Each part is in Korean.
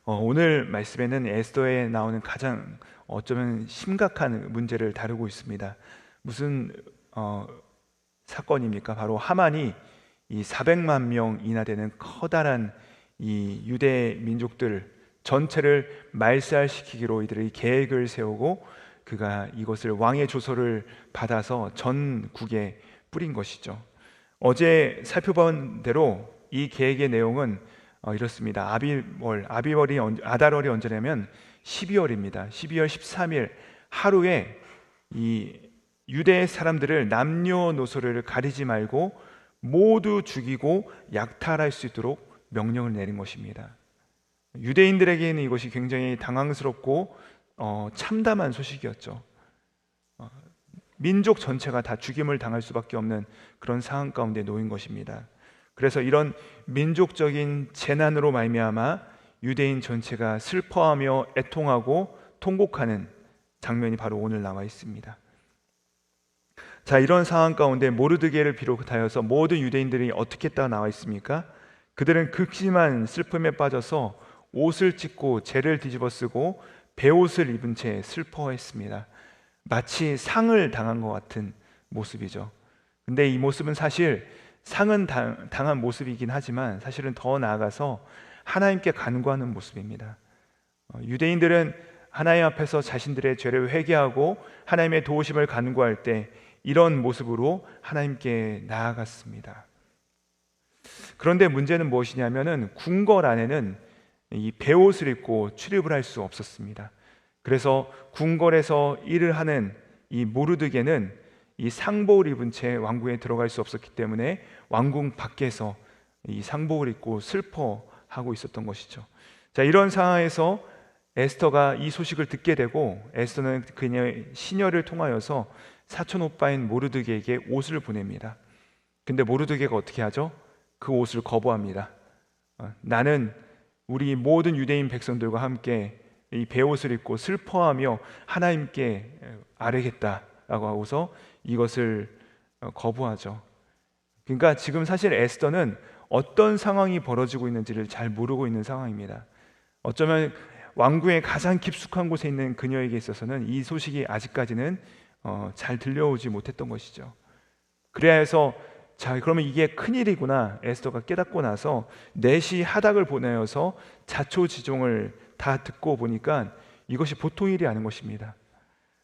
오늘 말씀에는 에스더에 나오는 가장 어쩌면 심각한 문제를 다루고 있습니다. 무슨 사건입니까? 바로 하만이 이 400만 명이나 되는 커다란 이 유대 민족들 전체를 말살시키기로 이들이 계획을 세우고 그가 이것을 왕의 조서를 받아서 전국에 뿌린 것이죠. 어제 살펴본 대로 이 계획의 내용은 이렇습니다. 아달월이 언제냐면 12월입니다. 12월 13일 하루에 이 유대 사람들을 남녀노소를 가리지 말고 모두 죽이고 약탈할 수 있도록 명령을 내린 것입니다. 유대인들에게는 이것이 굉장히 당황스럽고 참담한 소식이었죠. 민족 전체가 다 죽임을 당할 수밖에 없는 그런 상황 가운데 놓인 것입니다. 그래서 이런 민족적인 재난으로 말미암아 유대인 전체가 슬퍼하며 애통하고 통곡하는 장면이 바로 오늘 나와 있습니다. 자, 이런 상황 가운데 모르드게를 비롯하여서 모든 유대인들이 어떻게 했다가 나와 있습니까? 그들은 극심한 슬픔에 빠져서 옷을 찢고 재를 뒤집어 쓰고 베옷을 입은 채 슬퍼했습니다. 마치 상을 당한 것 같은 모습이죠. 근데 이 모습은 사실 상은 당한 모습이긴 하지만 사실은 더 나아가서 하나님께 간구하는 모습입니다. 유대인들은 하나님 앞에서 자신들의 죄를 회개하고 하나님의 도우심을 간구할 때 이런 모습으로 하나님께 나아갔습니다. 그런데 문제는 무엇이냐면은 궁궐 안에는 이 베옷을 입고 출입을 할 수 없었습니다. 그래서 궁궐에서 일을 하는 이 모르드게는 이 상복을 입은 채 왕궁에 들어갈 수 없었기 때문에 왕궁 밖에서 이 상복을 입고 슬퍼하고 있었던 것이죠. 자, 이런 상황에서 에스더가 이 소식을 듣게 되고 에스더는 그녀의 시녀를 통하여서 사촌 오빠인 모르드게에게 옷을 보냅니다. 근데 모르드게가 어떻게 하죠? 그 옷을 거부합니다. 나는 우리 모든 유대인 백성들과 함께 이 베옷을 입고 슬퍼하며 하나님께 아뢰겠다라고 하고서 이것을 거부하죠. 그러니까 지금 사실 에스더는 어떤 상황이 벌어지고 있는지를 잘 모르고 있는 상황입니다. 어쩌면 왕궁의 가장 깊숙한 곳에 있는 그녀에게 있어서는 이 소식이 아직까지는 잘 들려오지 못했던 것이죠. 그래야 해서 자, 그러면 이게 큰일이구나 에스더가 깨닫고 나서 넷이 하닥을 보내어서 자초지종을 다 듣고 보니까 이것이 보통 일이 아닌 것입니다.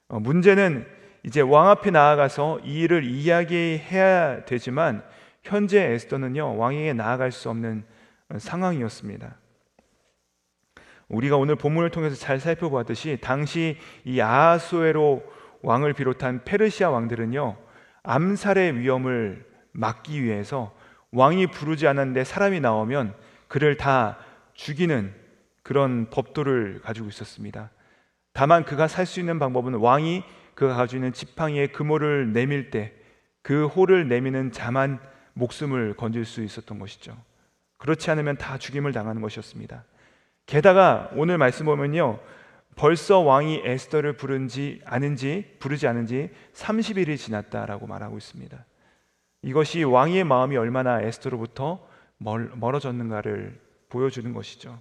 문제는 이제 왕 앞에 나아가서 이 일을 이야기해야 되지만 현재 에스더는요 왕에게 나아갈 수 없는 상황이었습니다. 우리가 오늘 본문을 통해서 잘 살펴보았듯이 당시 이 아하수에로 왕을 비롯한 페르시아 왕들은요 암살의 위험을 막기 위해서 왕이 부르지 않았는데 사람이 나오면 그를 다 죽이는 그런 법도를 가지고 있었습니다. 다만 그가 살 수 있는 방법은 왕이 그가 가지고 있는 지팡이에 그모를 내밀 때 그 호를 내미는 자만 목숨을 건질 수 있었던 것이죠. 그렇지 않으면 다 죽임을 당하는 것이었습니다. 게다가 오늘 말씀 보면요 벌써 왕이 에스더를 부르지 않은지 30일이 지났다라고 말하고 있습니다. 이것이 왕의 마음이 얼마나 에스더로부터 멀어졌는가를 보여주는 것이죠.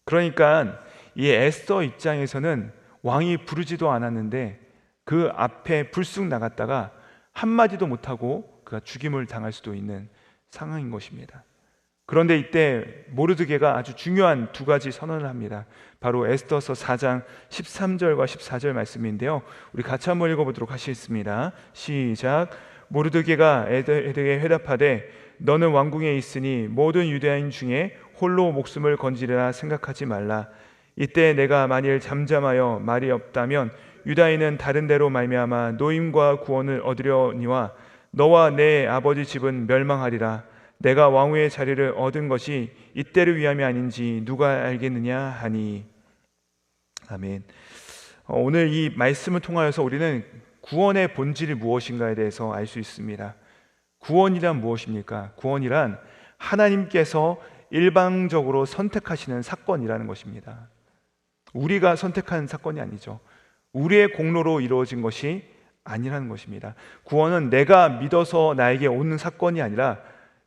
그러니까 이 에스더 입장에서는 왕이 부르지도 않았는데 그 앞에 불쑥 나갔다가 한마디도 못하고 그가 죽임을 당할 수도 있는 상황인 것입니다. 그런데 이때 모르드게가 아주 중요한 두 가지 선언을 합니다. 바로 에스더서 4장 13절과 14절 말씀인데요, 우리 같이 한번 읽어보도록 하시겠습니다. 시작. 모르드게가 에스더에게 회답하되 너는 왕궁에 있으니 모든 유대인 중에 홀로 목숨을 건지리라 생각하지 말라. 이때 내가 만일 잠잠하여 말이 없다면 유다인은 다른 데로 말미암아 노임과 구원을 얻으려니와 너와 내 아버지 집은 멸망하리라. 내가 왕후의 자리를 얻은 것이 이때를 위함이 아닌지 누가 알겠느냐 하니. 아멘. 오늘 이 말씀을 통하여서 우리는 구원의 본질이 무엇인가에 대해서 알 수 있습니다. 구원이란 무엇입니까? 구원이란 하나님께서 일방적으로 선택하시는 사건이라는 것입니다. 우리가 선택한 사건이 아니죠. 우리의 공로로 이루어진 것이 아니라는 것입니다. 구원은 내가 믿어서 나에게 오는 사건이 아니라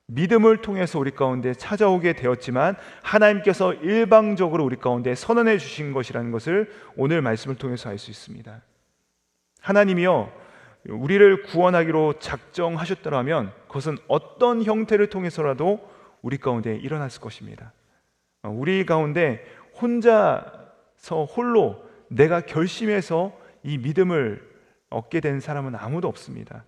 믿음을 통해서 우리 가운데 찾아오게 되었지만 하나님께서 일방적으로 우리 가운데 선언해 주신 것이라는 것을 오늘 말씀을 통해서 알 수 있습니다. 하나님이요, 우리를 구원하기로 작정하셨더라면 그것은 어떤 형태를 통해서라도 우리 가운데 일어났을 것입니다. 우리 가운데 혼자서 홀로 내가 결심해서 이 믿음을 얻게 된 사람은 아무도 없습니다.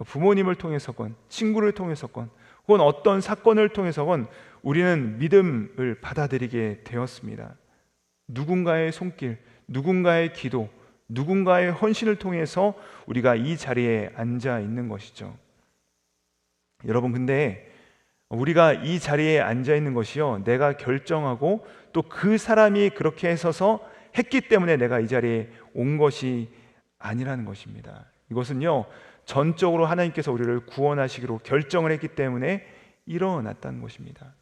부모님을 통해서건 친구를 통해서건 혹은 어떤 사건을 통해서건 우리는 믿음을 받아들이게 되었습니다. 누군가의 손길, 누군가의 기도, 누군가의 헌신을 통해서 우리가 이 자리에 앉아 있는 것이죠. 여러분, 근데 우리가 이 자리에 앉아 있는 것이요, 내가 결정하고 또 그 사람이 그렇게 해서서 했기 때문에 내가 이 자리에 온 것이 아니라는 것입니다. 이것은요, 전적으로 하나님께서 우리를 구원하시기로 결정을 했기 때문에 일어났다는 것입니다.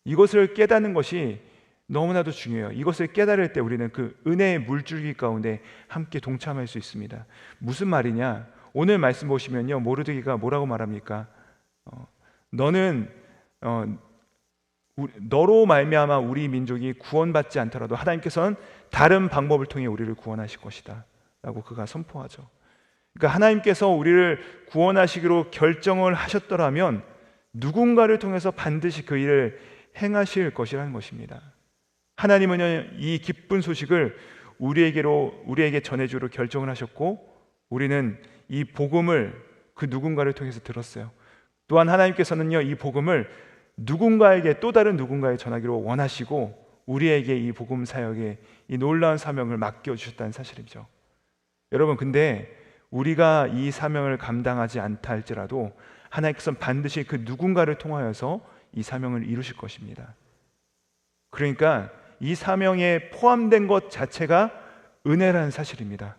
이것을 깨닫는 것이 너무나도 중요해요. 이것을 깨달을 때 우리는 그 은혜의 물줄기 가운데 함께 동참할 수 있습니다. 무슨 말이냐? 오늘 말씀 보시면요, 모르드기가 뭐라고 말합니까? 너는 너로 말미암아 우리 민족이 구원받지 않더라도 하나님께서는 다른 방법을 통해 우리를 구원하실 것이다 라고 그가 선포하죠. 그러니까 하나님께서 우리를 구원하시기로 결정을 하셨더라면 누군가를 통해서 반드시 그 일을 행하실 것이라는 것입니다. 하나님은 이 기쁜 소식을 우리에게 전해주기로 결정을 하셨고, 우리는 이 복음을 그 누군가를 통해서 들었어요. 또한 하나님께서는요, 이 복음을 누군가에게, 또 다른 누군가에 전하기로 원하시고 우리에게 이 복음 사역에 이 놀라운 사명을 맡겨주셨다는 사실이죠. 여러분, 근데 우리가 이 사명을 감당하지 않다 할지라도 하나님께서는 반드시 그 누군가를 통하여서 이 사명을 이루실 것입니다. 그러니까 이 사명에 포함된 것 자체가 은혜라는 사실입니다.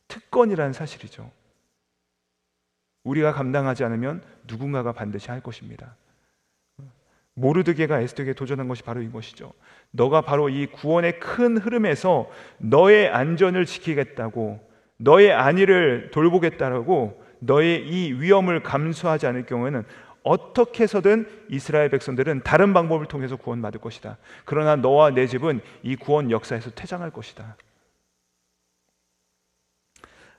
특권이라는 사실이죠. 우리가 감당하지 않으면 누군가가 반드시 할 것입니다. 모르드게가 에스더에게 도전한 것이 바로 이것이죠. 너가 바로 이 구원의 큰 흐름에서 너의 안전을 지키겠다고, 너의 안위를 돌보겠다라고 너의 이 위험을 감수하지 않을 경우에는 어떻게 해서든 이스라엘 백성들은 다른 방법을 통해서 구원받을 것이다. 그러나 너와 내 집은 이 구원 역사에서 퇴장할 것이다.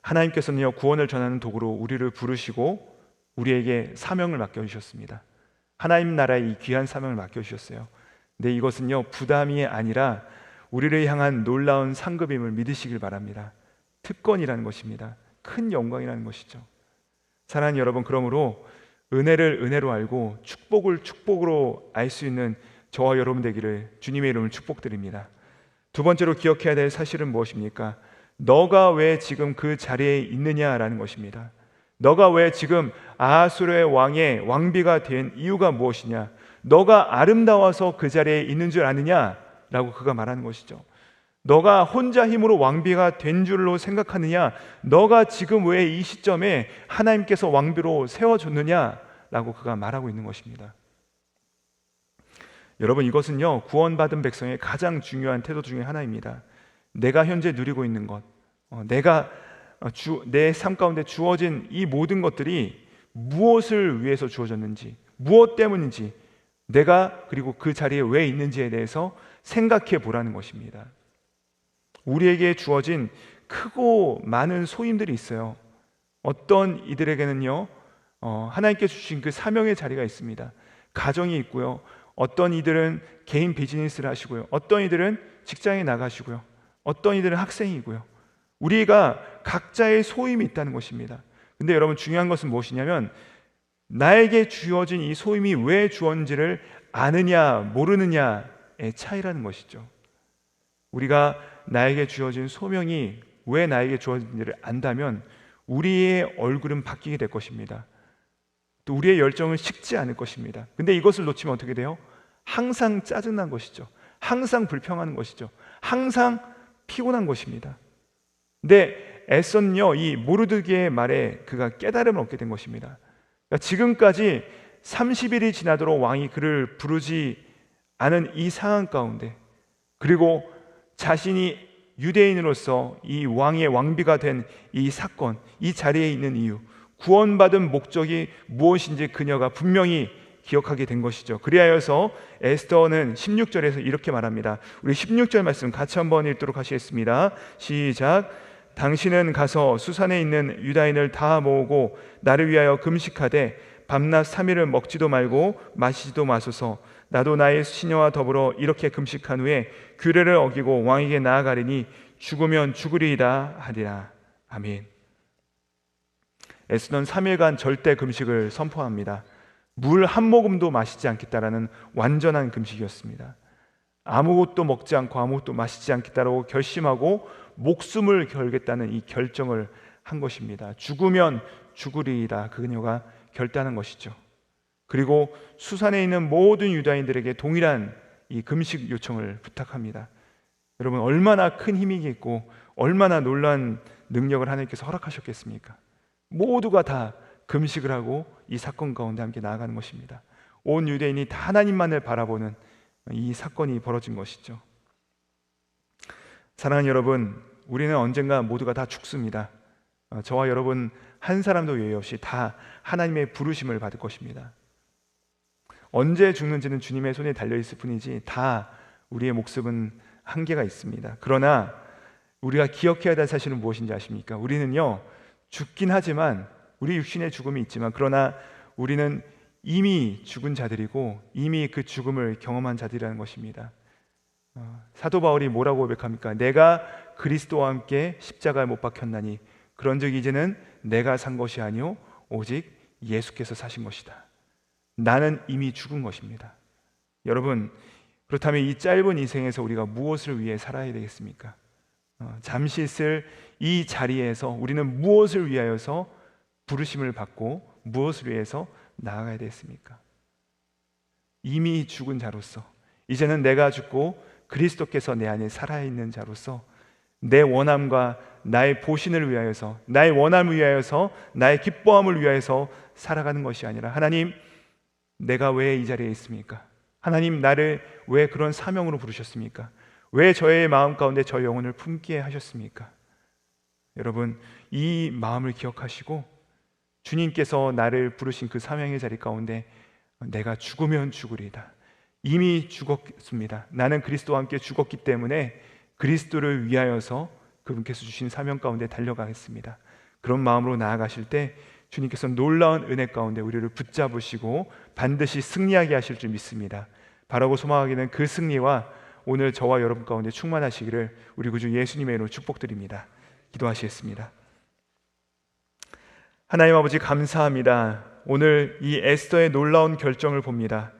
하나님께서는요, 구원을 전하는 도구로 우리를 부르시고 우리에게 사명을 맡겨주셨습니다. 하나님 나라의 이 귀한 사명을 맡겨주셨어요. 근데 이것은요, 부담이 아니라 우리를 향한 놀라운 상급임을 믿으시길 바랍니다. 특권이라는 것입니다. 큰 영광이라는 것이죠. 사랑하는 여러분, 그러므로 은혜를 은혜로 알고 축복을 축복으로 알 수 있는 저와 여러분 되기를 주님의 이름으로 축복드립니다. 두 번째로 기억해야 될 사실은 무엇입니까? 너가 왜 지금 그 자리에 있느냐라는 것입니다. 너가 왜 지금 아하수르의 왕의 왕비가 된 이유가 무엇이냐? 너가 아름다워서 그 자리에 있는 줄 아느냐라고 그가 말하는 것이죠. 너가 혼자 힘으로 왕비가 된 줄로 생각하느냐? 너가 지금 왜 이 시점에 하나님께서 왕비로 세워줬느냐라고 그가 말하고 있는 것입니다. 여러분, 이것은요, 구원받은 백성의 가장 중요한 태도 중에 하나입니다. 내가 현재 누리고 있는 것, 내가 내 삶 가운데 주어진 이 모든 것들이 무엇을 위해서 주어졌는지, 무엇 때문인지, 내가 그리고 그 자리에 왜 있는지에 대해서 생각해 보라는 것입니다. 우리에게 주어진 크고 많은 소임들이 있어요. 어떤 이들에게는요, 하나님께 주신 그 사명의 자리가 있습니다. 가정이 있고요. 어떤 이들은 개인 비즈니스를 하시고요. 어떤 이들은 직장에 나가시고요. 어떤 이들은 학생이고요. 우리가 각자의 소임이 있다는 것입니다. 근데 여러분, 중요한 것은 무엇이냐면 나에게 주어진 이 소임이 왜 주어진지를 아느냐 모르느냐의 차이라는 것이죠. 우리가 나에게 주어진 소명이 왜 나에게 주어진지를 안다면 우리의 얼굴은 바뀌게 될 것입니다. 또 우리의 열정은 식지 않을 것입니다. 근데 이것을 놓치면 어떻게 돼요? 항상 짜증난 것이죠. 항상 불평하는 것이죠. 항상 피곤한 것입니다. 근데 에서는요, 이 모르드게의 말에 그가 깨달음을 얻게 된 것입니다. 그러니까 지금까지 30일이 지나도록 왕이 그를 부르지 않은 이 상황 가운데, 그리고 자신이 유대인으로서 이 왕의 왕비가 된 이 사건, 이 자리에 있는 이유, 구원받은 목적이 무엇인지 그녀가 분명히 기억하게 된 것이죠. 그리하여서 에스더는 16절에서 이렇게 말합니다. 우리 16절 말씀 같이 한번 읽도록 하시겠습니다. 시작. 당신은 가서 수산에 있는 유다인을 다 모으고 나를 위하여 금식하되 밤낮 3일을 먹지도 말고 마시지도 마소서. 나도 나의 시녀와 더불어 이렇게 금식한 후에 규례를 어기고 왕에게 나아가리니 죽으면 죽으리이다 하리라. 아멘. 에스더는 3일간 절대 금식을 선포합니다. 물 한 모금도 마시지 않겠다라는 완전한 금식이었습니다. 아무것도 먹지 않고 아무것도 마시지 않겠다라고 결심하고 목숨을 걸겠다는 이 결정을 한 것입니다. 죽으면 죽으리이다, 그녀가 결단한 것이죠. 그리고 수산에 있는 모든 유다인들에게 동일한 이 금식 요청을 부탁합니다. 여러분, 얼마나 큰 힘이겠고 얼마나 놀라운 능력을 하나님께서 허락하셨겠습니까? 모두가 다 금식을 하고 이 사건 가운데 함께 나아가는 것입니다. 온 유대인이 다 하나님만을 바라보는 이 사건이 벌어진 것이죠. 사랑하는 여러분, 우리는 언젠가 모두가 다 죽습니다. 저와 여러분 한 사람도 예외 없이 다 하나님의 부르심을 받을 것입니다. 언제 죽는지는 주님의 손에 달려있을 뿐이지 다 우리의 목숨은 한계가 있습니다. 그러나 우리가 기억해야 될 사실은 무엇인지 아십니까? 우리는요, 죽긴 하지만, 우리 육신의 죽음이 있지만, 그러나 우리는 이미 죽은 자들이고 이미 그 죽음을 경험한 자들이라는 것입니다. 사도 바울이 뭐라고 고백합니까? 내가 그리스도와 함께 십자가에 못 박혔나니 그런즉 이제는 내가 산 것이 아니요 오직 예수께서 사신 것이다. 나는 이미 죽은 것입니다. 여러분, 그렇다면 이 짧은 인생에서 우리가 무엇을 위해 살아야 되겠습니까? 잠시 있을 이 자리에서 우리는 무엇을 위하여서 부르심을 받고 무엇을 위해서 나아가야 되겠습니까? 이미 죽은 자로서, 이제는 내가 죽고 그리스도께서 내 안에 살아있는 자로서 내 원함과 나의 보신을 위하여서, 나의 원함을 위하여서, 나의 기뻐함을 위하여서 살아가는 것이 아니라, 하나님, 내가 왜 이 자리에 있습니까? 하나님, 나를 왜 그런 사명으로 부르셨습니까? 왜 저의 마음 가운데 저 영혼을 품게 하셨습니까? 여러분, 이 마음을 기억하시고 주님께서 나를 부르신 그 사명의 자리 가운데 내가 죽으면 죽으리다, 이미 죽었습니다. 나는 그리스도와 함께 죽었기 때문에 그리스도를 위하여서 그분께서 주신 사명 가운데 달려가겠습니다. 그런 마음으로 나아가실 때 주님께서 놀라운 은혜 가운데 우리를 붙잡으시고 반드시 승리하게 하실 줄 믿습니다. 바라고 소망하기는 그 승리와 오늘 저와 여러분 가운데 충만하시기를 우리 구주 예수님의 이름으로 축복드립니다. 기도하시겠습니다. 하나님 아버지, 감사합니다. 오늘 이 에스더의 놀라운 결정을 봅니다.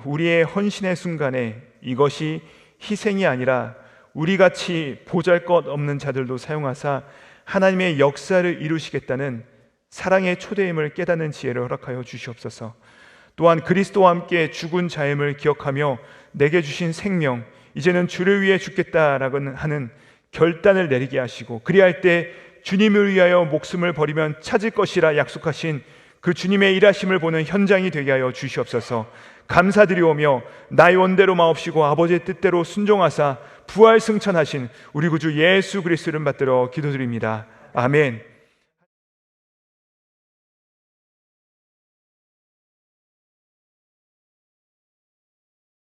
우리의 헌신의 순간에 이것이 희생이 아니라 우리같이 보잘것없는 자들도 사용하사 하나님의 역사를 이루시겠다는 사랑의 초대임을 깨닫는 지혜를 허락하여 주시옵소서. 또한 그리스도와 함께 죽은 자임을 기억하며 내게 주신 생명, 이제는 주를 위해 죽겠다라고 하는 결단을 내리게 하시고, 그리할 때 주님을 위하여 목숨을 버리면 찾을 것이라 약속하신 그 주님의 일하심을 보는 현장이 되게 하여 주시옵소서. 감사드리오며 나의 원대로 마옵시고 아버지의 뜻대로 순종하사 부활 승천하신 우리 구주 예수 그리스도를 받들어 기도드립니다. 아멘.